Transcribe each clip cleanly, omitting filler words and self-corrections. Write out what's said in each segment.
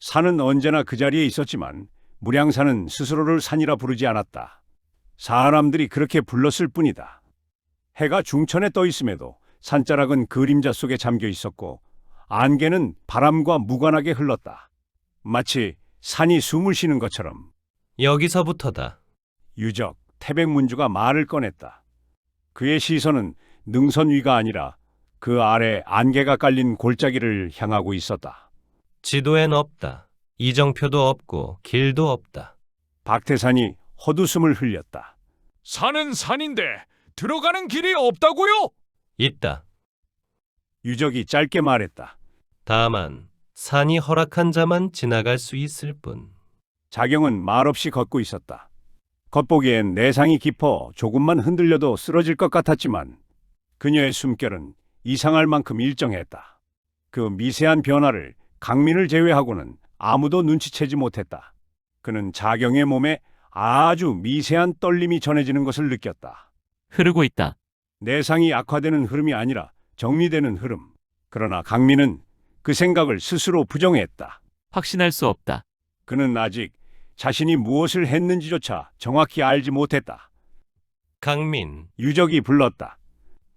산은 언제나 그 자리에 있었지만 무량산은 스스로를 산이라 부르지 않았다. 사람들이 그렇게 불렀을 뿐이다. 해가 중천에 떠 있음에도 산자락은 그림자 속에 잠겨 있었고 안개는 바람과 무관하게 흘렀다. 마치 산이 숨을 쉬는 것처럼. 여기서부터다. 유적, 태백문주가 말을 꺼냈다. 그의 시선은 능선 위가 아니라 그 아래 안개가 깔린 골짜기를 향하고 있었다. 지도엔 없다. 이정표도 없고 길도 없다. 박태산이 헛웃음을 흘렸다. 산은 산인데 들어가는 길이 없다고요? 있다. 유적이 짧게 말했다. 다만 산이 허락한 자만 지나갈 수 있을 뿐. 자경은 말없이 걷고 있었다. 겉보기엔 내상이 깊어 조금만 흔들려도 쓰러질 것 같았지만 그녀의 숨결은 이상할 만큼 일정했다. 그 미세한 변화를 강민을 제외하고는 아무도 눈치채지 못했다. 그는 자경의 몸에 아주 미세한 떨림이 전해지는 것을 느꼈다. 흐르고 있다. 내상이 악화되는 흐름이 아니라 정리되는 흐름. 그러나 강민은 그 생각을 스스로 부정했다. 확신할 수 없다. 그는 아직 자신이 무엇을 했는지조차 정확히 알지 못했다. 강민, 유적이 불렀다.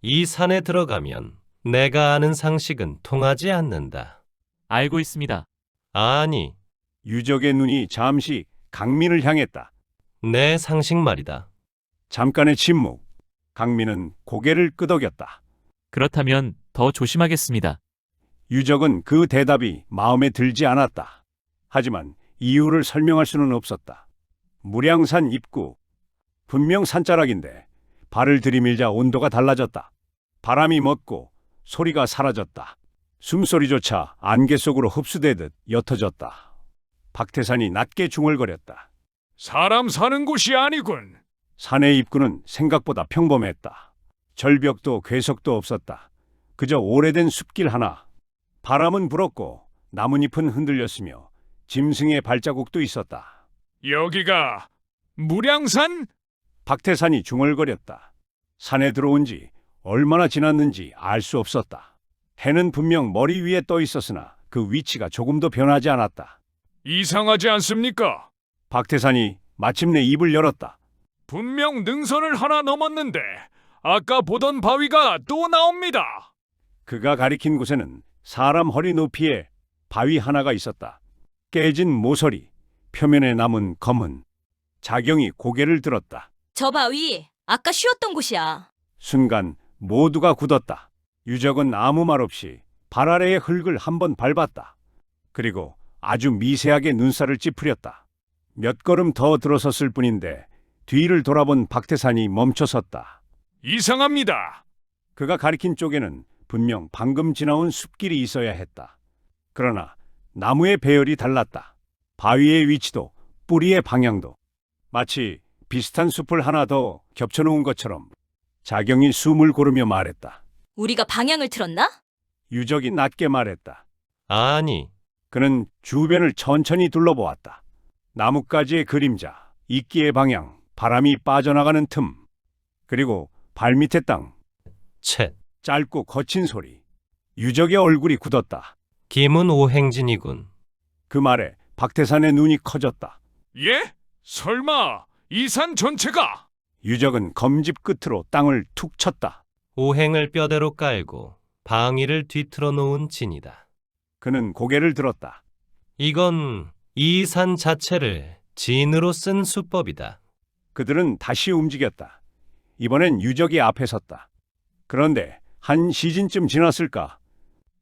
이 산에 들어가면 내가 아는 상식은 통하지 않는다. 알고 있습니다. 아니, 유적의 눈이 잠시 강민을 향했다. 내 상식 말이다. 잠깐의 침묵. 강민은 고개를 끄덕였다. 그렇다면 더 조심하겠습니다. 유적은 그 대답이 마음에 들지 않았다. 하지만 이유를 설명할 수는 없었다. 무량산 입구. 분명 산자락인데 발을 들이밀자 온도가 달라졌다. 바람이 멎고 소리가 사라졌다. 숨소리조차 안개 속으로 흡수되듯 옅어졌다. 박태산이 낮게 중얼거렸다. 사람 사는 곳이 아니군. 산의 입구는 생각보다 평범했다. 절벽도 괴석도 없었다. 그저 오래된 숲길 하나. 바람은 불었고 나뭇잎은 흔들렸으며 짐승의 발자국도 있었다. 여기가 무량산? 박태산이 중얼거렸다. 산에 들어온 지 얼마나 지났는지 알 수 없었다. 해는 분명 머리 위에 떠 있었으나 그 위치가 조금도 변하지 않았다. 이상하지 않습니까? 박태산이 마침내 입을 열었다. 분명 능선을 하나 넘었는데 아까 보던 바위가 또 나옵니다. 그가 가리킨 곳에는 사람 허리 높이의 바위 하나가 있었다. 깨진 모서리, 표면에 남은 검은. 자경이 고개를 들었다. 저 바위 아까 쉬었던 곳이야. 순간 모두가 굳었다. 유적은 아무 말 없이 발 아래의 흙을 한번 밟았다. 그리고 아주 미세하게 눈살을 찌푸렸다. 몇 걸음 더 들어섰을 뿐인데 뒤를 돌아본 박태산이 멈춰섰다. 이상합니다. 그가 가리킨 쪽에는 분명 방금 지나온 숲길이 있어야 했다. 그러나 나무의 배열이 달랐다. 바위의 위치도 뿌리의 방향도 마치 비슷한 숲을 하나 더 겹쳐놓은 것처럼. 자경이 숨을 고르며 말했다. 우리가 방향을 틀었나? 유적이 낮게 말했다. 아니, 그는 주변을 천천히 둘러보았다. 나뭇가지의 그림자, 이끼의 방향, 바람이 빠져나가는 틈, 그리고 발밑의 땅, 채. 짧고 거친 소리. 유적의 얼굴이 굳었다. 김은 오행진이군. 그 말에 박태산의 눈이 커졌다. 예? 설마 이 산 전체가? 유적은 검집 끝으로 땅을 툭 쳤다. 오행을 뼈대로 깔고 방위를 뒤틀어 놓은 진이다. 그는 고개를 들었다. 이건 이 산 자체를 진으로 쓴 수법이다. 그들은 다시 움직였다. 이번엔 유적이 앞에 섰다. 그런데 한 시진쯤 지났을까?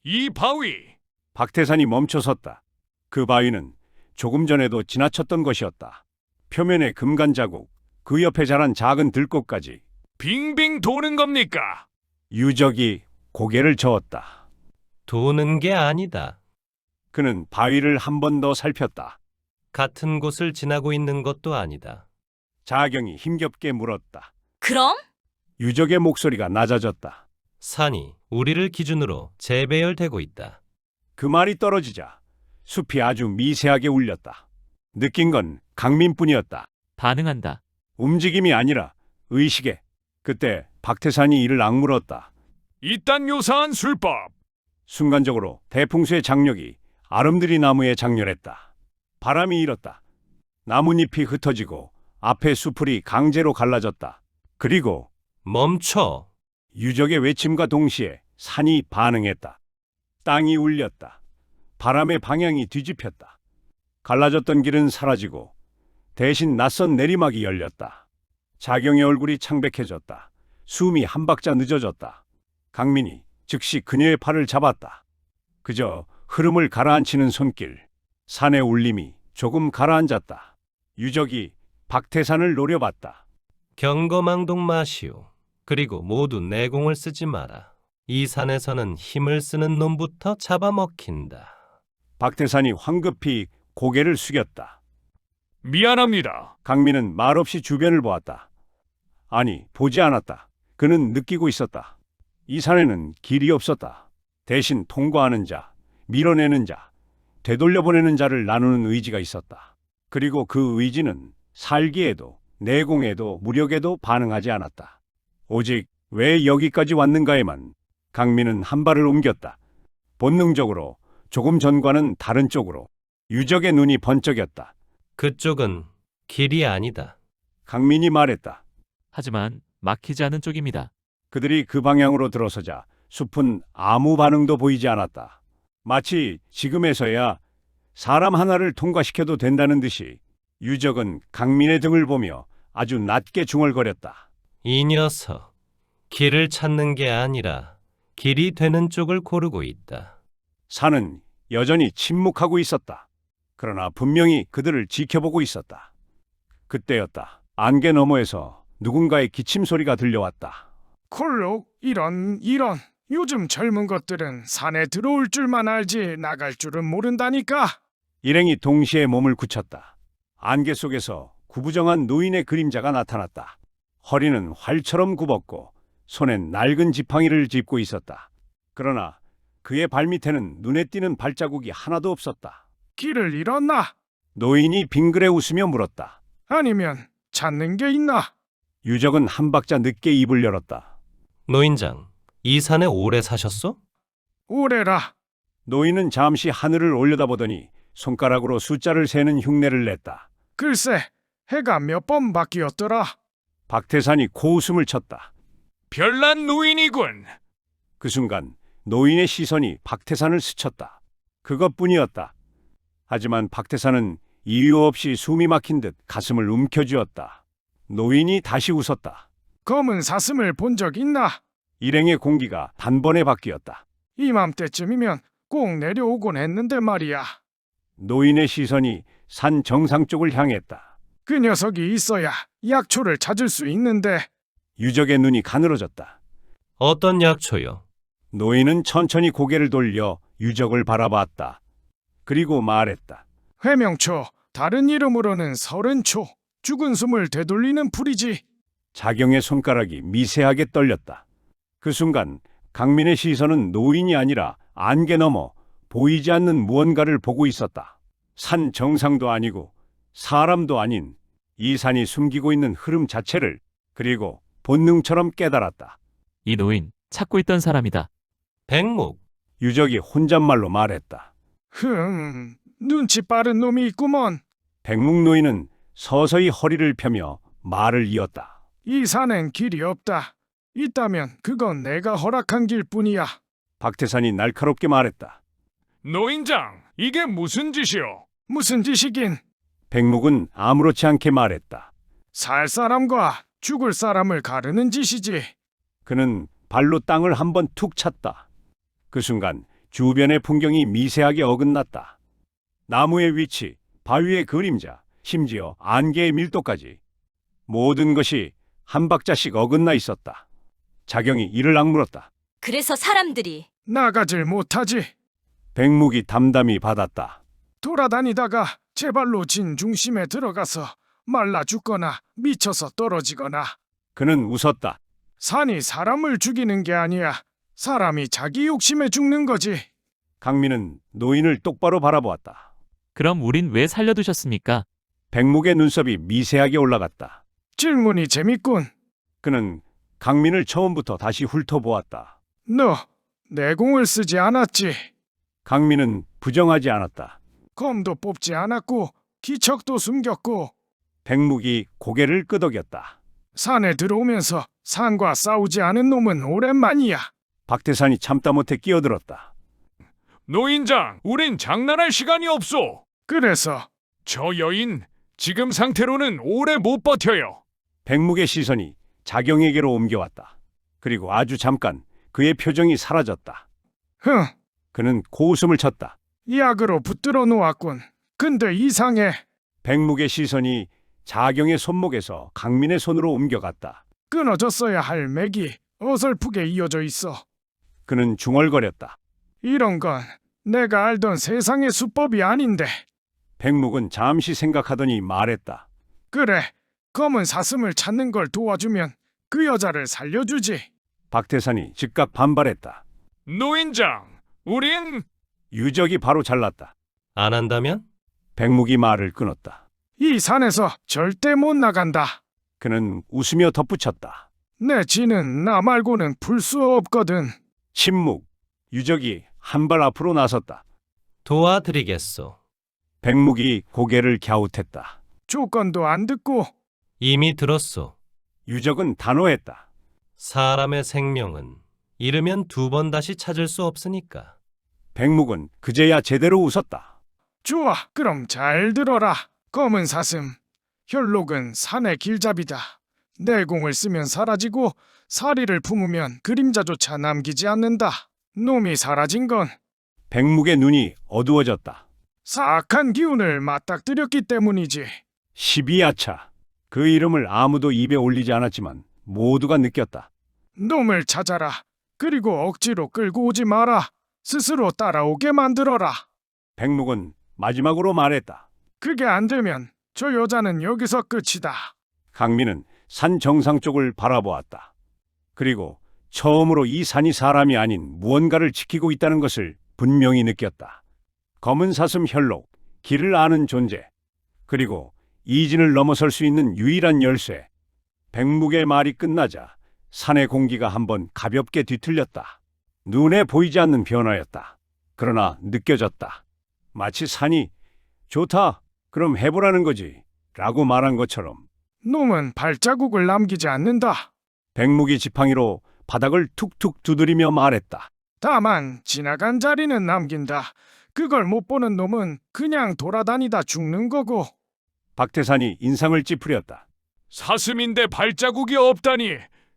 이 바위. 박태산이 멈춰섰다. 그 바위는 조금 전에도 지나쳤던 것이었다. 표면에 금간 자국, 그 옆에 자란 작은 들꽃까지. 빙빙 도는 겁니까? 유적이 고개를 저었다. 도는 게 아니다. 그는 바위를 한 번 더 살폈다. 같은 곳을 지나고 있는 것도 아니다. 자경이 힘겹게 물었다. 그럼? 유적의 목소리가 낮아졌다. 산이 우리를 기준으로 재배열되고 있다. 그 말이 떨어지자 숲이 아주 미세하게 울렸다. 느낀 건 강민뿐이었다. 반응한다. 움직임이 아니라 의식에. 그때 박태산이 이를 악물었다. 이딴 요사한 술법. 순간적으로 대풍수의 장력이 아름드리 나무에 장렬했다. 바람이 일었다. 나뭇잎이 흩어지고 앞에 수풀이 강제로 갈라졌다. 그리고 멈춰. 유적의 외침과 동시에 산이 반응했다. 땅이 울렸다. 바람의 방향이 뒤집혔다. 갈라졌던 길은 사라지고 대신 낯선 내리막이 열렸다. 자경의 얼굴이 창백해졌다. 숨이 한 박자 늦어졌다. 강민이 즉시 그녀의 팔을 잡았다. 그저 흐름을 가라앉히는 손길. 산의 울림이 조금 가라앉았다. 유적이 박태산을 노려봤다. 경거망동 마시오. 그리고 모두 내공을 쓰지 마라. 이 산에서는 힘을 쓰는 놈부터 잡아먹힌다. 박태산이 황급히 고개를 숙였다. 미안합니다. 강민은 말없이 주변을 보았다. 아니, 보지 않았다. 그는 느끼고 있었다. 이 산에는 길이 없었다. 대신 통과하는 자, 밀어내는 자, 되돌려보내는 자를 나누는 의지가 있었다. 그리고 그 의지는 살기에도, 내공에도, 무력에도 반응하지 않았다. 오직 왜 여기까지 왔는가에만 강민은 한 발을 옮겼다. 본능적으로 조금 전과는 다른 쪽으로. 유적의 눈이 번쩍였다. 그쪽은 길이 아니다. 강민이 말했다. 하지만 막히지 않은 쪽입니다. 그들이 그 방향으로 들어서자 숲은 아무 반응도 보이지 않았다. 마치 지금에서야 사람 하나를 통과시켜도 된다는 듯이 유적은 강민의 등을 보며 아주 낮게 중얼거렸다. 이 녀석, 길을 찾는 게 아니라 길이 되는 쪽을 고르고 있다. 산은 여전히 침묵하고 있었다. 그러나 분명히 그들을 지켜보고 있었다. 그때였다. 안개 너머에서 누군가의 기침 소리가 들려왔다. 콜록, 이런. 요즘 젊은 것들은 산에 들어올 줄만 알지 나갈 줄은 모른다니까. 일행이 동시에 몸을 굳혔다. 안개 속에서 구부정한 노인의 그림자가 나타났다. 허리는 활처럼 굽었고 손엔 낡은 지팡이를 짚고 있었다. 그러나 그의 발밑에는 눈에 띄는 발자국이 하나도 없었다. 길을 잃었나? 노인이 빙그레 웃으며 물었다. 아니면 찾는 게 있나? 유적은 한 박자 늦게 입을 열었다. 노인장, 이 산에 오래 사셨소? 오래라. 노인은 잠시 하늘을 올려다보더니 손가락으로 숫자를 세는 흉내를 냈다. 글쎄, 해가 몇 번 바뀌었더라. 박태산이 코웃음을 쳤다. 별난 노인이군. 그 순간 노인의 시선이 박태산을 스쳤다. 그것뿐이었다. 하지만 박태산은 이유 없이 숨이 막힌 듯 가슴을 움켜쥐었다. 노인이 다시 웃었다. 검은 사슴을 본 적 있나? 일행의 공기가 단번에 바뀌었다. 이맘때쯤이면 꼭 내려오곤 했는데 말이야. 노인의 시선이 산 정상 쪽을 향했다. 그 녀석이 있어야 약초를 찾을 수 있는데. 유적의 눈이 가늘어졌다. 어떤 약초요? 노인은 천천히 고개를 돌려 유적을 바라봤다. 그리고 말했다. 회명초, 다른 이름으로는 서른초. 죽은 숨을 되돌리는 풀이지. 자경의 손가락이 미세하게 떨렸다. 그 순간 강민의 시선은 노인이 아니라 안개 너머 보이지 않는 무언가를 보고 있었다. 산 정상도 아니고 사람도 아닌 이 산이 숨기고 있는 흐름 자체를, 그리고 본능처럼 깨달았다. 이 노인 찾고 있던 사람이다. 백목. 유적이 혼잣말로 말했다. 눈치 빠른 놈이 있구먼. 백묵노인은 서서히 허리를 펴며 말을 이었다. 이 산엔 길이 없다. 있다면 그건 내가 허락한 길뿐이야. 박태산이 날카롭게 말했다. 노인장, 이게 무슨 짓이오? 무슨 짓이긴. 백묵은 아무렇지 않게 말했다. 살 사람과 죽을 사람을 가르는 짓이지. 그는 발로 땅을 한번 툭 찼다. 그 순간 주변의 풍경이 미세하게 어긋났다. 나무의 위치, 바위의 그림자, 심지어 안개의 밀도까지 모든 것이 한 박자씩 어긋나 있었다. 자경이 이를 악물었다. 그래서 사람들이 나가질 못하지. 백묵이 담담히 받았다. 돌아다니다가 제 발로 진 중심에 들어가서 말라 죽거나 미쳐서 떨어지거나. 그는 웃었다. 산이 사람을 죽이는 게 아니야. 사람이 자기 욕심에 죽는 거지. 강민은 노인을 똑바로 바라보았다. 그럼 우린 왜 살려두셨습니까? 백묵의 눈썹이 미세하게 올라갔다. 질문이 재밌군. 그는 강민을 처음부터 다시 훑어보았다. 너 내공을 쓰지 않았지. 강민은 부정하지 않았다. 검도 뽑지 않았고 기척도 숨겼고 백묵이 고개를 끄덕였다. 산에 들어오면서 산과 싸우지 않은 놈은 오랜만이야. 박태산이 참다 못해 끼어들었다. 노인장, 우린 장난할 시간이 없소. 그래서 저 여인 지금 상태로는 오래 못 버텨요. 백묵의 시선이 자경에게로 옮겨왔다. 그리고 아주 잠깐 그의 표정이 사라졌다. 흥, 그는 고웃음을 쳤다. 약으로 붙들어 놓았군. 근데 이상해. 백묵의 시선이 자경의 손목에서 강민의 손으로 옮겨갔다. 끊어졌어야 할 맥이 어설프게 이어져 있어. 그는 중얼거렸다. 이런 건 내가 알던 세상의 수법이 아닌데. 백묵은 잠시 생각하더니 말했다. 그래, 검은 사슴을 찾는 걸 도와주면 그 여자를 살려주지. 박태산이 즉각 반발했다. 노인장, 우린 유적이 바로 잘랐다. 안 한다면? 백묵이 말을 끊었다. 이 산에서 절대 못 나간다. 그는 웃으며 덧붙였다. 내 지는 나 말고는 풀 수 없거든. 침묵. 유적이 한 발 앞으로 나섰다. 도와드리겠소. 백묵이 고개를 갸웃했다. 조건도 안 듣고 이미 들었소. 유적은 단호했다. 사람의 생명은 잃으면 두 번 다시 찾을 수 없으니까. 백묵은 그제야 제대로 웃었다. 좋아, 그럼 잘 들어라. 검은 사슴, 혈록은 산의 길잡이다. 내공을 쓰면 사라지고 사리를 품으면 그림자조차 남기지 않는다. 놈이 사라진 건 백묵의 눈이 어두워졌다. 사악한 기운을 맞닥뜨렸기 때문이지. 12야차. 그 이름을 아무도 입에 올리지 않았지만 모두가 느꼈다. 놈을 찾아라. 그리고 억지로 끌고 오지 마라. 스스로 따라오게 만들어라. 백묵은 마지막으로 말했다. 그게 안 되면 저 여자는 여기서 끝이다. 강민은 산 정상 쪽을 바라보았다. 그리고 처음으로 이 산이 사람이 아닌 무언가를 지키고 있다는 것을 분명히 느꼈다. 검은 사슴 혈록, 길을 아는 존재, 그리고 이진을 넘어설 수 있는 유일한 열쇠. 백묵의 말이 끝나자 산의 공기가 한번 가볍게 뒤틀렸다. 눈에 보이지 않는 변화였다. 그러나 느껴졌다. 마치 산이 좋다, 그럼 해보라는 거지 라고 말한 것처럼. 놈은 발자국을 남기지 않는다. 백묵이 지팡이로 바닥을 툭툭 두드리며 말했다. 다만 지나간 자리는 남긴다. 그걸 못 보는 놈은 그냥 돌아다니다 죽는 거고. 박태산이 인상을 찌푸렸다. 사슴인데 발자국이 없다니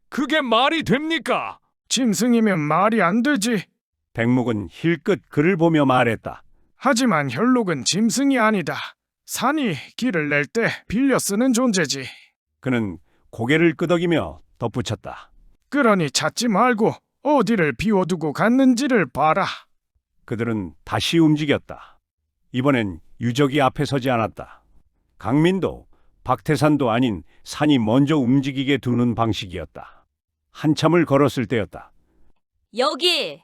그게 말이 됩니까? 짐승이면 말이 안 되지. 백묵은 힐끗 그를 보며 말했다. 하지만 혈록은 짐승이 아니다. 산이 길을 낼 때 빌려 쓰는 존재지. 그는 고개를 끄덕이며 덧붙였다. 그러니 찾지 말고 어디를 비워두고 갔는지를 봐라. 그들은 다시 움직였다. 이번엔 유적이 앞에 서지 않았다. 강민도 박태산도 아닌 산이 먼저 움직이게 두는 방식이었다. 한참을 걸었을 때였다. 여기!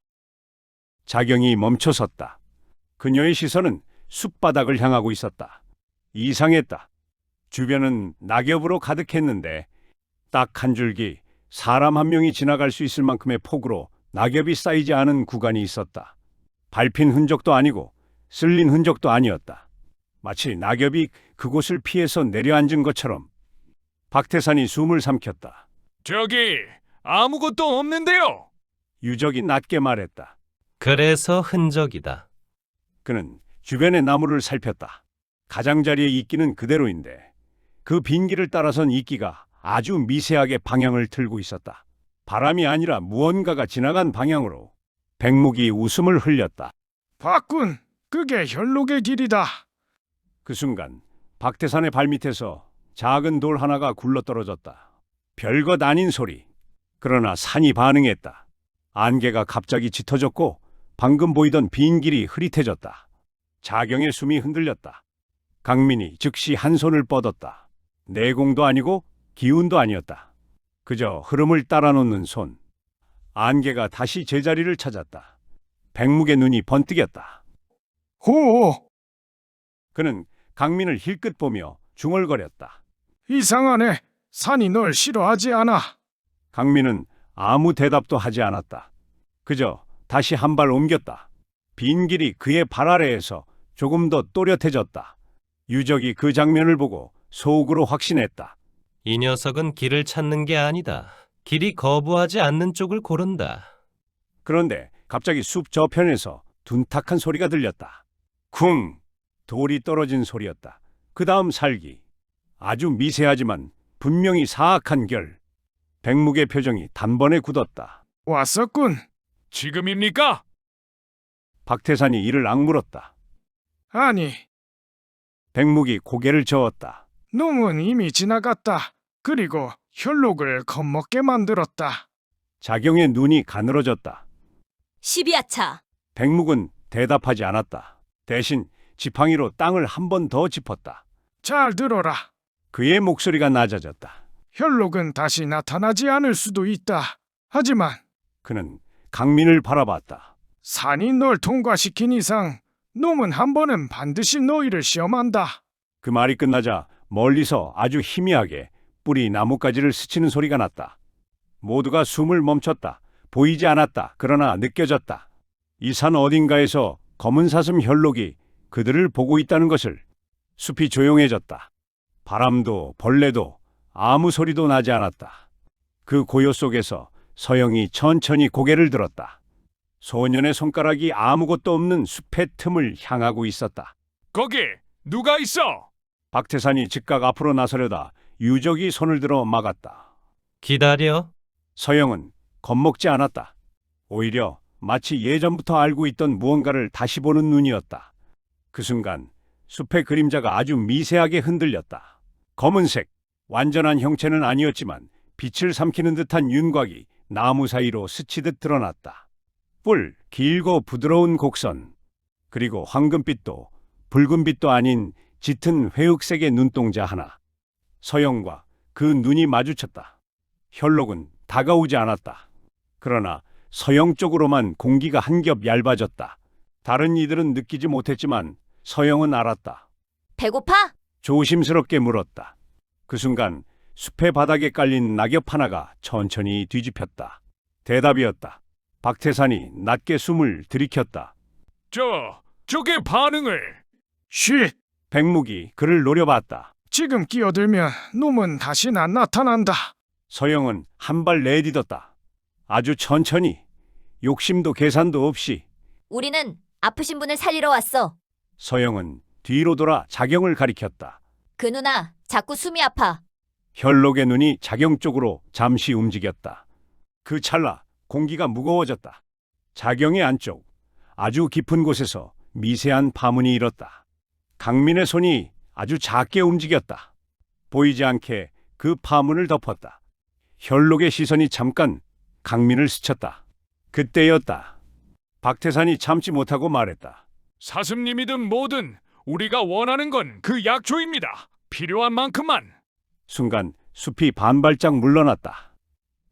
자경이 멈춰섰다. 그녀의 시선은 숲바닥을 향하고 있었다. 이상했다. 주변은 낙엽으로 가득했는데 딱 한 줄기 사람 한 명이 지나갈 수 있을 만큼의 폭으로 낙엽이 쌓이지 않은 구간이 있었다. 밟힌 흔적도 아니고 쓸린 흔적도 아니었다. 마치 낙엽이 그곳을 피해서 내려앉은 것처럼. 박태산이 숨을 삼켰다. 저기 아무것도 없는데요. 유적이 낮게 말했다. 그래서 흔적이다. 그는 주변의 나무를 살폈다. 가장자리의 이끼는 그대로인데 그 빈 길을 따라선 이끼가 아주 미세하게 방향을 틀고 있었다. 바람이 아니라 무언가가 지나간 방향으로. 백묵이 웃음을 흘렸다. 봤군. 그게 혈록의 길이다. 그 순간 박태산의 발밑에서 작은 돌 하나가 굴러떨어졌다. 별것 아닌 소리. 그러나 산이 반응했다. 안개가 갑자기 짙어졌고 방금 보이던 빈 길이 흐릿해졌다. 자경의 숨이 흔들렸다. 강민이 즉시 한 손을 뻗었다. 내공도 아니고 기운도 아니었다. 그저 흐름을 따라 놓는 손. 안개가 다시 제자리를 찾았다. 백묵의 눈이 번뜩였다. 호, 그는 강민을 힐끗 보며 중얼거렸다. 이상하네. 산이 널 싫어하지 않아. 강민은 아무 대답도 하지 않았다. 그저 다시 한 발 옮겼다. 빈 길이 그의 발 아래에서 조금 더 또렷해졌다. 유적이 그 장면을 보고 속으로 확신했다. 이 녀석은 길을 찾는 게 아니다. 길이 거부하지 않는 쪽을 고른다. 그런데 갑자기 숲 저편에서 둔탁한 소리가 들렸다. 쿵! 돌이 떨어진 소리였다. 그 다음 살기. 아주 미세하지만 분명히 사악한 결. 백묵의 표정이 단번에 굳었다. 왔었군. 지금입니까? 박태산이 이를 악물었다. 아니, 백묵이 고개를 저었다. 놈은 이미 지나갔다. 그리고 혈록을 겁먹게 만들었다. 자경의 눈이 가늘어졌다. 12야차. 백묵은 대답하지 않았다. 대신 지팡이로 땅을 한 번 더 짚었다. 잘 들어라. 그의 목소리가 낮아졌다. 혈록은 다시 나타나지 않을 수도 있다. 하지만 그는 강민을 바라봤다. 산이 널 통과시킨 이상 놈은 한 번은 반드시 너희를 시험한다. 그 말이 끝나자 멀리서 아주 희미하게 뿌리 나뭇가지를 스치는 소리가 났다. 모두가 숨을 멈췄다. 보이지 않았다. 그러나 느껴졌다. 이 산 어딘가에서 검은 사슴 혈록이 그들을 보고 있다는 것을. 숲이 조용해졌다. 바람도 벌레도 아무 소리도 나지 않았다. 그 고요 속에서 서영이 천천히 고개를 들었다. 소년의 손가락이 아무것도 없는 숲의 틈을 향하고 있었다. 거기 누가 있어? 박태산이 즉각 앞으로 나서려다 유적이 손을 들어 막았다. 기다려. 서영은 겁먹지 않았다. 오히려 마치 예전부터 알고 있던 무언가를 다시 보는 눈이었다. 그 순간 숲의 그림자가 아주 미세하게 흔들렸다. 검은색, 완전한 형체는 아니었지만 빛을 삼키는 듯한 윤곽이 나무 사이로 스치듯 드러났다. 뿔, 길고 부드러운 곡선, 그리고 황금빛도 붉은빛도 아닌 짙은 회흑색의 눈동자 하나. 서영과 그 눈이 마주쳤다. 혈록은 다가오지 않았다. 그러나 서영 쪽으로만 공기가 한 겹 얇아졌다. 다른 이들은 느끼지 못했지만 서영은 알았다. 배고파? 조심스럽게 물었다. 그 순간 숲의 바닥에 깔린 낙엽 하나가 천천히 뒤집혔다. 대답이었다. 박태산이 낮게 숨을 들이켰다. 저게 반응을. 쉿! 백묵이 그를 노려봤다. 지금 끼어들면 놈은 다신 안 나타난다. 서영은 한 발 내딛었다. 아주 천천히, 욕심도 계산도 없이. 우리는 아프신 분을 살리러 왔어. 서영은 뒤로 돌아 자경을 가리켰다. 그 누나 자꾸 숨이 아파. 혈록의 눈이 자경 쪽으로 잠시 움직였다. 그 찰나 공기가 무거워졌다. 자경의 안쪽, 아주 깊은 곳에서 미세한 파문이 일었다. 강민의 손이 아주 작게 움직였다. 보이지 않게 그 파문을 덮었다. 혈록의 시선이 잠깐 강민을 스쳤다. 그때였다. 박태산이 참지 못하고 말했다. 사슴님이든 뭐든 우리가 원하는 건 그 약초입니다. 필요한 만큼만. 순간 숲이 반발짝 물러났다.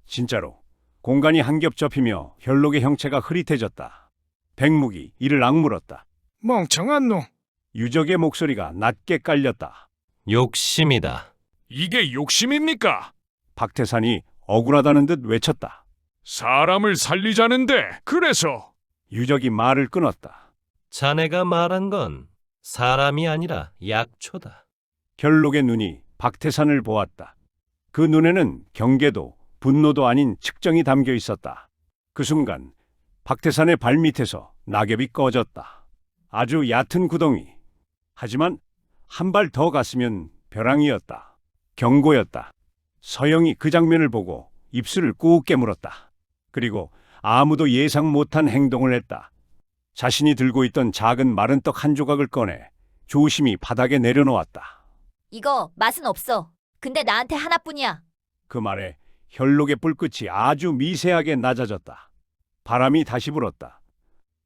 진짜로 공간이 한 겹 접히며 혈록의 형체가 흐릿해졌다. 백묵이 이를 악물었다. 멍청한 놈. 유적의 목소리가 낮게 깔렸다. 욕심이다. 이게 욕심입니까? 박태산이 억울하다는 듯 외쳤다. 사람을 살리자는데 그래서. 유적이 말을 끊었다. 자네가 말한 건 사람이 아니라 약초다. 혈록의 눈이 박태산을 보았다. 그 눈에는 경계도 분노도 아닌 측정이 담겨 있었다. 그 순간 박태산의 발밑에서 낙엽이 꺼졌다. 아주 얕은 구덩이. 하지만 한 발 더 갔으면 벼랑이었다. 경고였다. 서영이 그 장면을 보고 입술을 꾹 깨물었다. 그리고 아무도 예상 못한 행동을 했다. 자신이 들고 있던 작은 마른 떡 한 조각을 꺼내 조심히 바닥에 내려놓았다. 이거 맛은 없어. 근데 나한테 하나뿐이야. 그 말에 혈록의 불끝이 아주 미세하게 낮아졌다. 바람이 다시 불었다.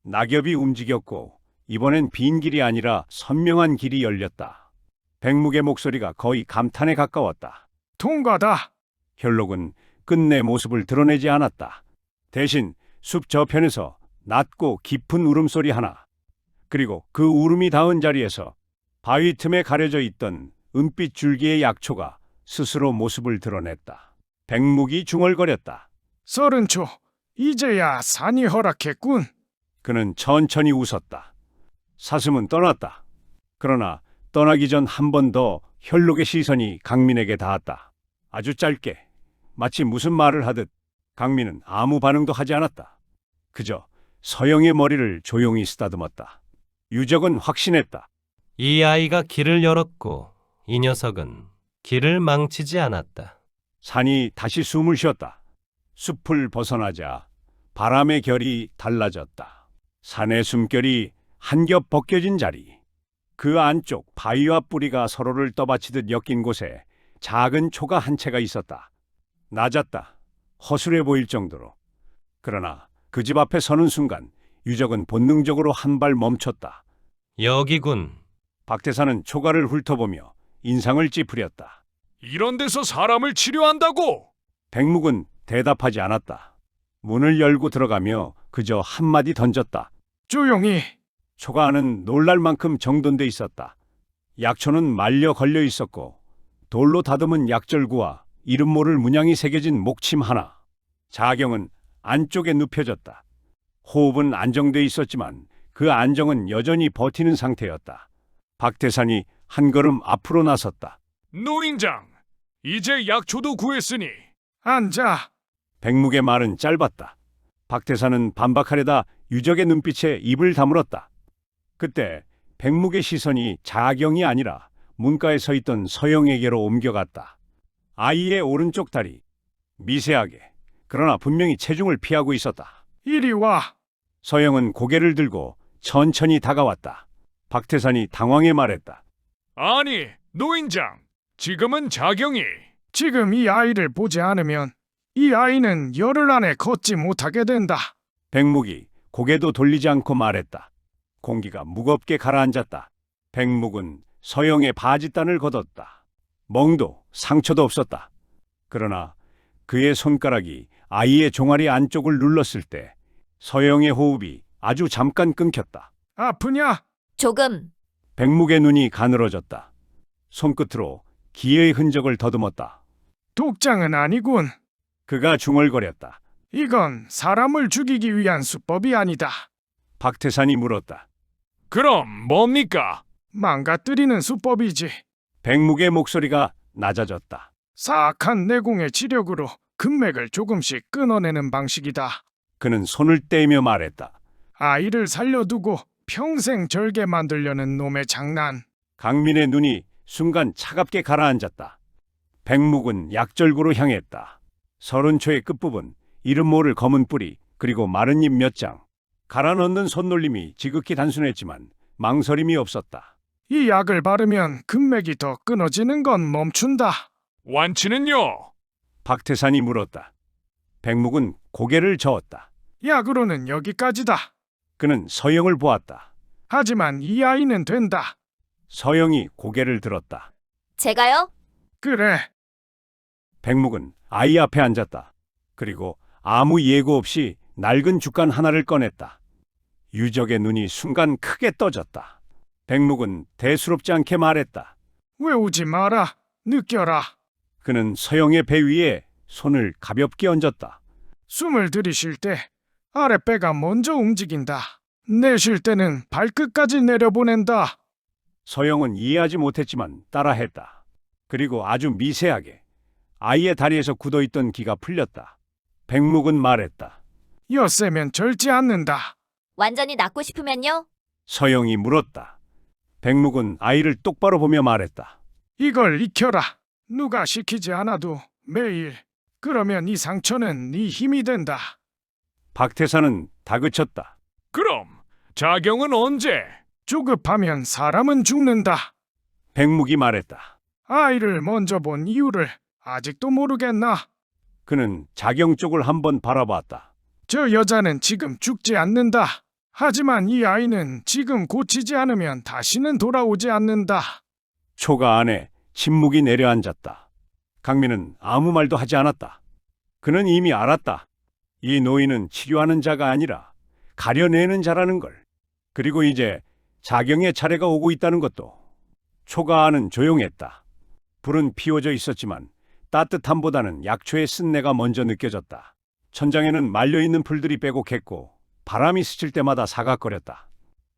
낙엽이 움직였고 이번엔 빈 길이 아니라 선명한 길이 열렸다. 백묵의 목소리가 거의 감탄에 가까웠다. 통과다. 혈록은 끝내 모습을 드러내지 않았다. 대신 숲 저편에서 낮고 깊은 울음소리 하나, 그리고 그 울음이 닿은 자리에서 바위 틈에 가려져 있던 은빛 줄기의 약초가 스스로 모습을 드러냈다. 백묵이 중얼거렸다. 30초. 이제야 산이 허락했군. 그는 천천히 웃었다. 사슴은 떠났다. 그러나 떠나기 전 한 번 더 혈록의 시선이 강민에게 닿았다. 아주 짧게, 마치 무슨 말을 하듯 강민은 아무 반응도 하지 않았다. 그저 서영의 머리를 조용히 쓰다듬었다. 유적은 확신했다. 이 아이가 길을 열었고 이 녀석은 길을 망치지 않았다. 산이 다시 숨을 쉬었다. 숲을 벗어나자 바람의 결이 달라졌다. 산의 숨결이 한 겹 벗겨진 자리. 그 안쪽 바위와 뿌리가 서로를 떠받치듯 엮인 곳에 작은 초가 한 채가 있었다. 낮았다. 허술해 보일 정도로. 그러나 그 집 앞에 서는 순간 유적은 본능적으로 한 발 멈췄다. 여기군. 박태사는 초가를 훑어보며 인상을 찌푸렸다. 이런 데서 사람을 치료한다고? 백묵은 대답하지 않았다. 문을 열고 들어가며 그저 한마디 던졌다. 조용히. 초가 안은 놀랄 만큼 정돈돼 있었다. 약초는 말려 걸려 있었고 돌로 다듬은 약절구와 이름 모를 문양이 새겨진 목침 하나. 자경은 안쪽에 눕혀졌다. 호흡은 안정돼 있었지만 그 안정은 여전히 버티는 상태였다. 박태산이 한 걸음 앞으로 나섰다. 노인장, 이제 약초도 구했으니 앉아. 백묵의 말은 짧았다. 박태산은 반박하려다 유적의 눈빛에 입을 다물었다. 그때 백묵의 시선이 자경이 아니라 문가에 서 있던 서영에게로 옮겨갔다. 아이의 오른쪽 다리. 미세하게, 그러나 분명히 체중을 피하고 있었다. 이리 와. 서영은 고개를 들고 천천히 다가왔다. 박태산이 당황해 말했다. 아니, 노인장, 지금은 자경이 지금 이 아이를 보지 않으면 이 아이는 열흘 안에 걷지 못하게 된다. 백묵이 고개도 돌리지 않고 말했다. 공기가 무겁게 가라앉았다. 백묵은 서영의 바지단을 걷었다. 멍도 상처도 없었다. 그러나 그의 손가락이 아이의 종아리 안쪽을 눌렀을 때 서영의 호흡이 아주 잠깐 끊겼다. 아프냐? 조금. 백묵의 눈이 가늘어졌다. 손끝으로 기의 흔적을 더듬었다. 독장은 아니군. 그가 중얼거렸다. 이건 사람을 죽이기 위한 수법이 아니다. 박태산이 물었다. 그럼 뭡니까? 망가뜨리는 수법이지. 백묵의 목소리가 낮아졌다. 사악한 내공의 치력으로 금맥을 조금씩 끊어내는 방식이다. 그는 손을 떼며 말했다. 아이를 살려두고 평생 절개 만들려는 놈의 장난. 강민의 눈이 순간 차갑게 가라앉았다. 백묵은 약절구로 향했다. 30초의 끝부분, 이름 모를 검은 뿌리, 그리고 마른 잎 몇 장. 갈아 넣는 손놀림이 지극히 단순했지만 망설임이 없었다. 이 약을 바르면 금맥이 더 끊어지는 건 멈춘다. 완치는요? 박태산이 물었다. 백묵은 고개를 저었다. 약으로는 여기까지다. 그는 서영을 보았다. 하지만 이 아이는 된다. 서영이 고개를 들었다. 제가요? 그래. 백묵은 아이 앞에 앉았다. 그리고 아무 예고 없이 낡은 죽간 하나를 꺼냈다. 유적의 눈이 순간 크게 떠졌다. 백묵은 대수롭지 않게 말했다. 외우지 마라. 느껴라. 그는 서영의 배 위에 손을 가볍게 얹었다. 숨을 들이쉴 때 아랫배가 먼저 움직인다. 내쉴 때는 발끝까지 내려보낸다. 서영은 이해하지 못했지만 따라했다. 그리고 아주 미세하게 아이의 다리에서 굳어있던 기가 풀렸다. 백묵은 말했다. 엿새면 절지 않는다. 완전히 낫고 싶으면요? 서영이 물었다. 백묵은 아이를 똑바로 보며 말했다. 이걸 익혀라. 누가 시키지 않아도 매일. 그러면 이 상처는 네 힘이 된다. 박태사는 다그쳤다. 그럼 자경은 언제? 조급하면 사람은 죽는다. 백묵이 말했다. 아이를 먼저 본 이유를 아직도 모르겠나? 그는 자경 쪽을 한번 바라봤다. 저 여자는 지금 죽지 않는다. 하지만 이 아이는 지금 고치지 않으면 다시는 돌아오지 않는다. 초가 안에 침묵이 내려앉았다. 강민은 아무 말도 하지 않았다. 그는 이미 알았다. 이 노인은 치료하는 자가 아니라 가려내는 자라는 걸. 그리고 이제 자경의 차례가 오고 있다는 것도. 초가 안은 조용했다. 불은 피워져 있었지만 따뜻함보다는 약초의 쓴내가 먼저 느껴졌다. 천장에는 말려있는 풀들이 빼곡했고 바람이 스칠 때마다 사각거렸다.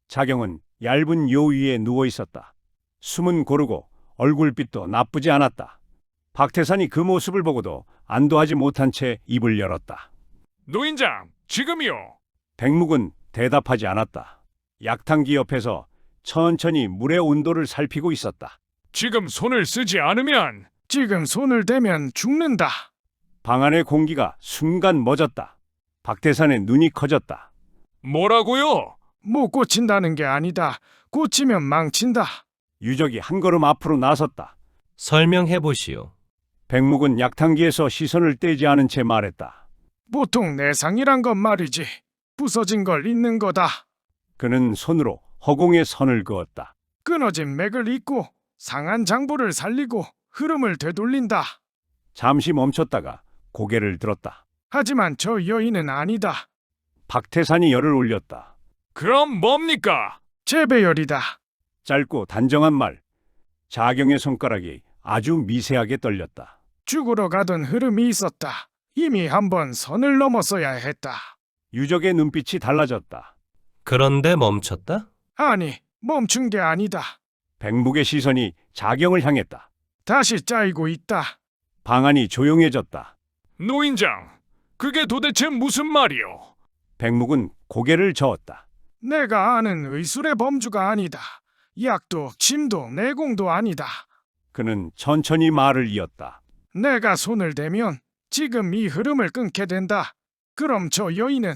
자경은 얇은 요 위에 누워 있었다. 숨은 고르고 얼굴빛도 나쁘지 않았다. 박태산이 그 모습을 보고도 안도하지 못한 채 입을 열었다. 노인장, 지금이요. 백묵은 대답하지 않았다. 약탕기 옆에서 천천히 물의 온도를 살피고 있었다. 지금 손을 쓰지 않으면 지금 손을 대면 죽는다. 방 안의 공기가 순간 멎었다. 박태산의 눈이 커졌다. 뭐라고요? 못 고친다는 게 아니다. 고치면 망친다. 유적이 한 걸음 앞으로 나섰다. 설명해 보시오. 백묵은 약탕기에서 시선을 떼지 않은 채 말했다. 보통 내상이란 건 말이지. 부서진 걸 잇는 거다. 그는 손으로 허공에 선을 그었다. 끊어진 맥을 잇고 상한 장부를 살리고 흐름을 되돌린다. 잠시 멈췄다가 고개를 들었다. 하지만 저 여인은 아니다. 박태산이 열을 올렸다. 그럼 뭡니까? 재배열이다. 짧고 단정한 말. 자경의 손가락이 아주 미세하게 떨렸다. 죽으러 가던 흐름이 있었다. 이미 한번 선을 넘었어야 했다. 유적의 눈빛이 달라졌다. 그런데 멈췄다? 아니, 멈춘 게 아니다. 백묵의 시선이 자경을 향했다. 다시 짜이고 있다. 방 안이 조용해졌다. 노인장, 그게 도대체 무슨 말이오? 백묵은 고개를 저었다. 내가 아는 의술의 범주가 아니다. 약도, 침도, 내공도 아니다. 그는 천천히 말을 이었다. 내가 손을 대면 지금 이 흐름을 끊게 된다. 그럼 저 여인은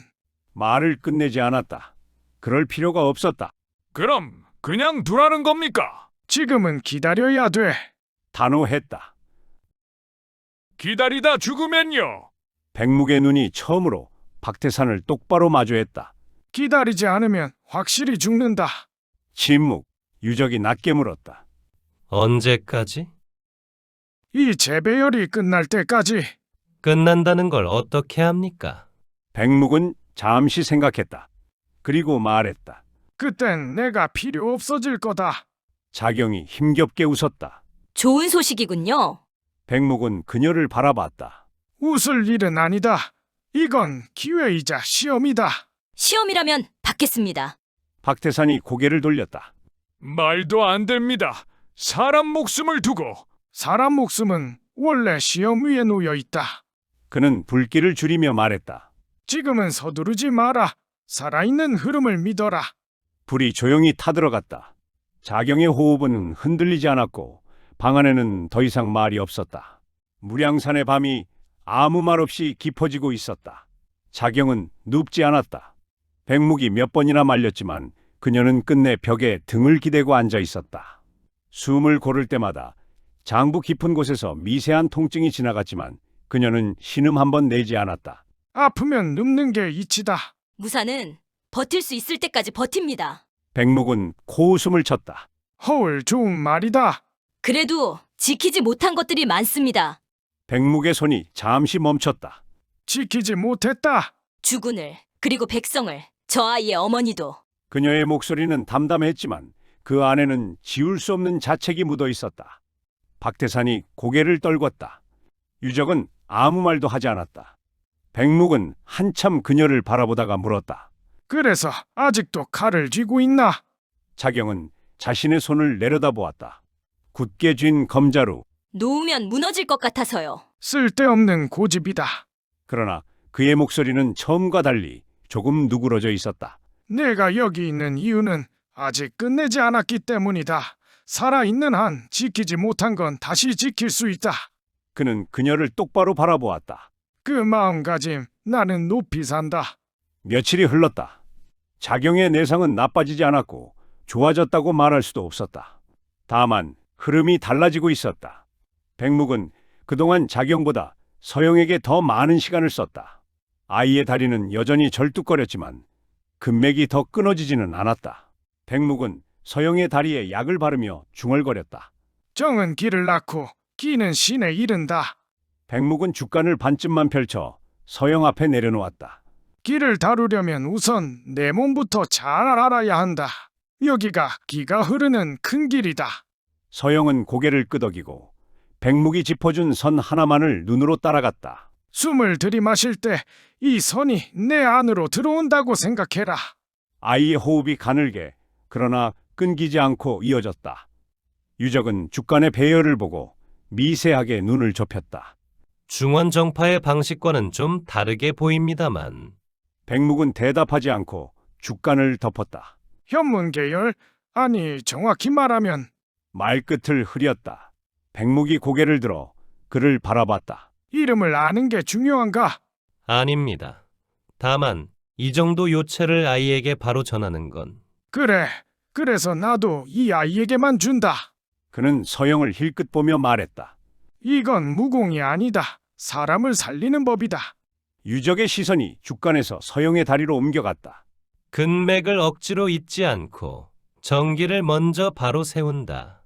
말을 끝내지 않았다. 그럴 필요가 없었다. 그럼 그냥 두라는 겁니까? 지금은 기다려야 돼. 단호했다. 기다리다 죽으면요. 백묵의 눈이 처음으로 박태산을 똑바로 마주했다. 기다리지 않으면 확실히 죽는다. 침묵. 유적이 낮게 물었다. 언제까지? 이 재배열이 끝날 때까지. 끝난다는 걸 어떻게 합니까? 백묵은 잠시 생각했다. 그리고 말했다. 그땐 내가 필요 없어질 거다. 자경이 힘겹게 웃었다. 좋은 소식이군요. 백묵은 그녀를 바라봤다. 웃을 일은 아니다. 이건 기회이자 시험이다. 시험이라면 받겠습니다. 박태산이 고개를 돌렸다. 말도 안 됩니다. 사람 목숨을 두고 사람 목숨은 원래 시험 위에 놓여 있다. 그는 불길을 줄이며 말했다. 지금은 서두르지 마라. 살아있는 흐름을 믿어라. 불이 조용히 타들어갔다. 자경의 호흡은 흔들리지 않았고 방 안에는 더 이상 말이 없었다. 무량산의 밤이 아무 말 없이 깊어지고 있었다. 자경은 눕지 않았다. 백묵이 몇 번이나 말렸지만 그녀는 끝내 벽에 등을 기대고 앉아 있었다. 숨을 고를 때마다 장부 깊은 곳에서 미세한 통증이 지나갔지만 그녀는 신음 한 번 내지 않았다. 아프면 눕는 게 이치다. 무사는 버틸 수 있을 때까지 버팁니다. 백묵은 코웃음을 쳤다. 허울 좋은 말이다. 그래도 지키지 못한 것들이 많습니다. 백묵의 손이 잠시 멈췄다. 지키지 못했다. 주군을, 그리고 백성을, 저 아이의 어머니도. 그녀의 목소리는 담담했지만 그 안에는 지울 수 없는 자책이 묻어 있었다. 박태산이 고개를 떨궜다. 유적은 아무 말도 하지 않았다. 백묵은 한참 그녀를 바라보다가 물었다. 그래서 아직도 칼을 쥐고 있나? 자경은 자신의 손을 내려다보았다. 굳게 쥔 검자루. 놓으면 무너질 것 같아서요. 쓸데없는 고집이다. 그러나 그의 목소리는 처음과 달리 조금 누그러져 있었다. 내가 여기 있는 이유는 아직 끝내지 않았기 때문이다. 살아있는 한 지키지 못한 건 다시 지킬 수 있다. 그는 그녀를 똑바로 바라보았다. 그 마음가짐 나는 높이 산다. 며칠이 흘렀다. 자경의 내상은 나빠지지 않았고 좋아졌다고 말할 수도 없었다. 다만 흐름이 달라지고 있었다. 백묵은 그동안 자경보다 서영에게 더 많은 시간을 썼다. 아이의 다리는 여전히 절뚝거렸지만 금맥이 더 끊어지지는 않았다. 백묵은 서영의 다리에 약을 바르며 중얼거렸다. 정은 길을 낳고 기는 신에 이른다. 백묵은 죽간을 반쯤만 펼쳐 서영 앞에 내려놓았다. 기를 다루려면 우선 내 몸부터 잘 알아야 한다. 여기가 기가 흐르는 큰 길이다. 서영은 고개를 끄덕이고 백묵이 짚어준 선 하나만을 눈으로 따라갔다. 숨을 들이마실 때 이 선이 내 안으로 들어온다고 생각해라. 아이의 호흡이 가늘게 그러나 끊기지 않고 이어졌다. 유적은 죽간의 배열을 보고 미세하게 눈을 좁혔다. 중원정파의 방식과는 좀 다르게 보입니다만 백묵은 대답하지 않고 죽간을 덮었다. 현문 계열, 아니 정확히 말하면 말끝을 흐렸다. 백묵이 고개를 들어 그를 바라봤다. 이름을 아는 게 중요한가? 아닙니다. 다만 이 정도 요체를 아이에게 바로 전하는 건 그래, 그래서 나도 이 아이에게만 준다. 그는 서영을 힐끗 보며 말했다. 이건 무공이 아니다. 사람을 살리는 법이다. 유적의 시선이 죽간에서 서영의 다리로 옮겨갔다. 근맥을 억지로 잇지 않고 정기를 먼저 바로 세운다.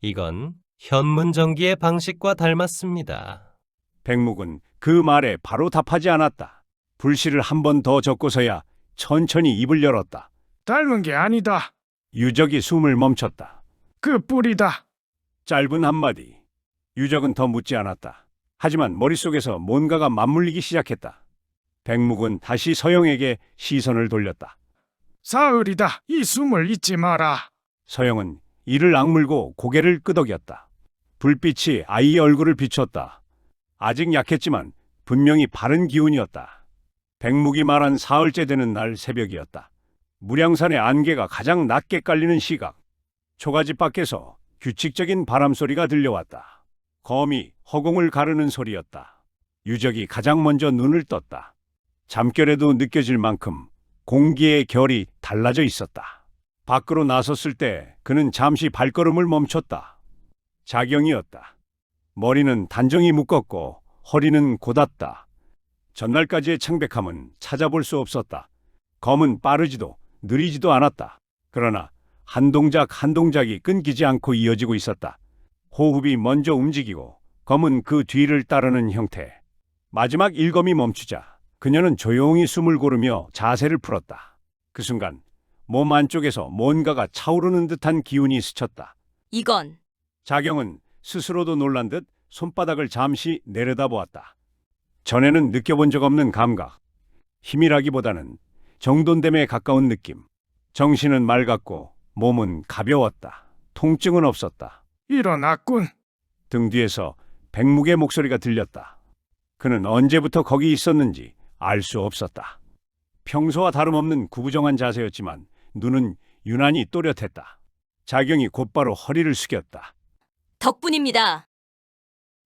이건 현문정기의 방식과 닮았습니다. 백묵은 그 말에 바로 답하지 않았다. 불씨를 한 번 더 젓고서야 천천히 입을 열었다. 닮은 게 아니다. 유적이 숨을 멈췄다. 그 뿌리다. 짧은 한마디. 유적은 더 묻지 않았다. 하지만 머릿속에서 뭔가가 맞물리기 시작했다. 백묵은 다시 서영에게 시선을 돌렸다. 사흘이다. 이 숨을 잊지 마라. 서영은 이를 악물고 고개를 끄덕였다. 불빛이 아이의 얼굴을 비췄다. 아직 약했지만 분명히 바른 기운이었다. 백묵이 말한 사흘째 되는 날 새벽이었다. 무량산의 안개가 가장 낮게 깔리는 시각. 초가집 밖에서 규칙적인 바람 소리가 들려왔다. 거미 허공을 가르는 소리였다. 유적이 가장 먼저 눈을 떴다. 잠결에도 느껴질 만큼 공기의 결이 달라져 있었다. 밖으로 나섰을 때 그는 잠시 발걸음을 멈췄다. 자경이었다. 머리는 단정히 묶었고 허리는 곧았다. 전날까지의 창백함은 찾아볼 수 없었다. 검은 빠르지도 느리지도 않았다. 그러나 한 동작 한 동작이 끊기지 않고 이어지고 있었다. 호흡이 먼저 움직이고 검은 그 뒤를 따르는 형태. 마지막 일검이 멈추자 그녀는 조용히 숨을 고르며 자세를 풀었다. 그 순간 몸 안쪽에서 뭔가가 차오르는 듯한 기운이 스쳤다. 이건 자경은 스스로도 놀란 듯 손바닥을 잠시 내려다보았다. 전에는 느껴본 적 없는 감각. 힘이라기보다는 정돈됨에 가까운 느낌. 정신은 맑았고 몸은 가벼웠다. 통증은 없었다. 일어났군. 등 뒤에서 백묵의 목소리가 들렸다. 그는 언제부터 거기 있었는지 알 수 없었다. 평소와 다름없는 구부정한 자세였지만 눈은 유난히 또렷했다. 자경이 곧바로 허리를 숙였다. 덕분입니다.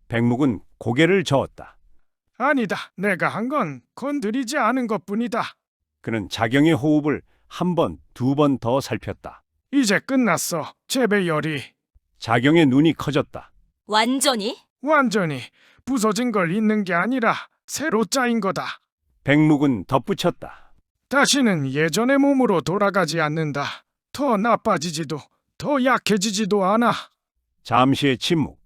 백묵은 고개를 저었다. 아니다. 내가 한 건 건드리지 않은 것뿐이다. 그는 자경의 호흡을 한 번, 두 번 더 살폈다. 이제 끝났어. 재배열이 자경의 눈이 커졌다. 완전히? 완전히 부서진 걸 잊는 게 아니라 새로 짜인 거다. 백묵은 덧붙였다. 다시는 예전의 몸으로 돌아가지 않는다. 더 나빠지지도 더 약해지지도 않아. 잠시의 침묵.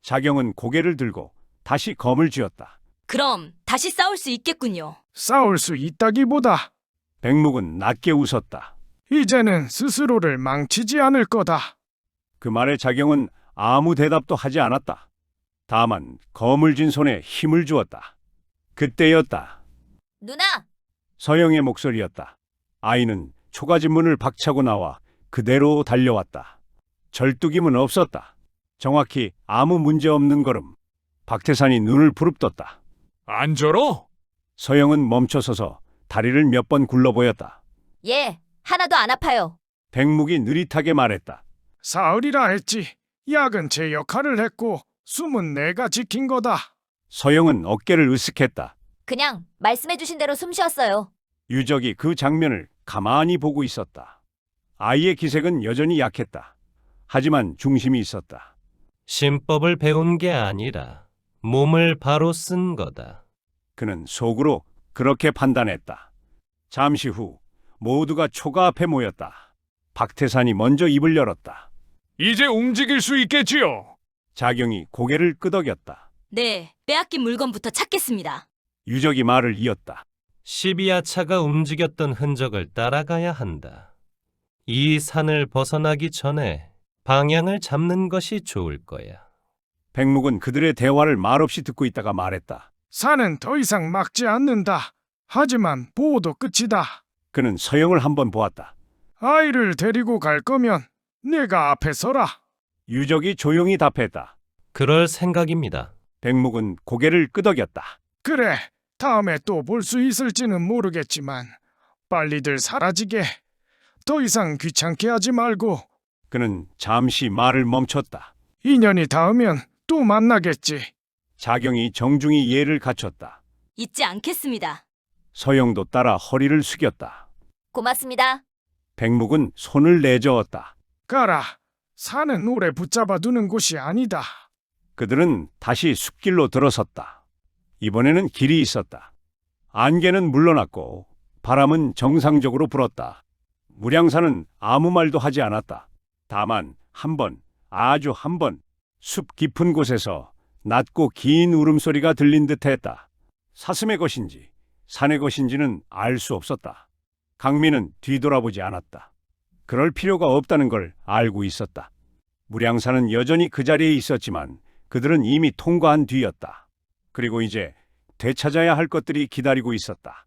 자경은 고개를 들고 다시 검을 쥐었다. 그럼 다시 싸울 수 있겠군요. 싸울 수 있다기보다 백묵은 낮게 웃었다. 이제는 스스로를 망치지 않을 거다. 그 말에 자경은 아무 대답도 하지 않았다. 다만 검을 쥔 손에 힘을 주었다. 그때였다. 누나! 서영의 목소리였다. 아이는 초가집 문을 박차고 나와 그대로 달려왔다. 절뚝임은 없었다. 정확히 아무 문제 없는 걸음. 박태산이 눈을 부릅떴다. 안 절어? 서영은 멈춰서서 다리를 몇 번 굴러보였다. 예, 하나도 안 아파요. 백묵이 느릿하게 말했다. 사흘이라 했지. 약은 제 역할을 했고 숨은 내가 지킨 거다. 서영은 어깨를 으쓱했다. 그냥 말씀해주신 대로 숨 쉬었어요. 유적이 그 장면을 가만히 보고 있었다. 아이의 기색은 여전히 약했다. 하지만 중심이 있었다. 신법을 배운 게 아니라 몸을 바로 쓴 거다. 그는 속으로 그렇게 판단했다. 잠시 후 모두가 초가 앞에 모였다. 박태산이 먼저 입을 열었다. 이제 움직일 수 있겠지요. 자경이 고개를 끄덕였다. 네, 빼앗긴 물건부터 찾겠습니다. 유적이 말을 이었다. 12야차가 움직였던 흔적을 따라가야 한다. 이 산을 벗어나기 전에 방향을 잡는 것이 좋을 거야. 백묵은 그들의 대화를 말없이 듣고 있다가 말했다. 산은 더 이상 막지 않는다. 하지만 보호도 끝이다. 그는 서영을 한번 보았다. 아이를 데리고 갈 거면 내가 앞에 서라. 유적이 조용히 답했다. 그럴 생각입니다. 백묵은 고개를 끄덕였다. 그래, 다음에 또 볼 수 있을지는 모르겠지만 빨리들 사라지게. 더 이상 귀찮게 하지 말고 그는 잠시 말을 멈췄다. 인연이 닿으면 또 만나겠지. 자경이 정중히 예를 갖췄다. 잊지 않겠습니다. 서영도 따라 허리를 숙였다. 고맙습니다. 백묵은 손을 내저었다. 가라. 산은 오래 붙잡아 두는 곳이 아니다. 그들은 다시 숲길로 들어섰다. 이번에는 길이 있었다. 안개는 물러났고 바람은 정상적으로 불었다. 무량산은 아무 말도 하지 않았다. 다만 한 번, 아주 한 번, 숲 깊은 곳에서 낮고 긴 울음소리가 들린 듯했다. 사슴의 것인지 산의 것인지는 알 수 없었다. 강민은 뒤돌아보지 않았다. 그럴 필요가 없다는 걸 알고 있었다. 무량산은 여전히 그 자리에 있었지만 그들은 이미 통과한 뒤였다. 그리고 이제 되찾아야 할 것들이 기다리고 있었다.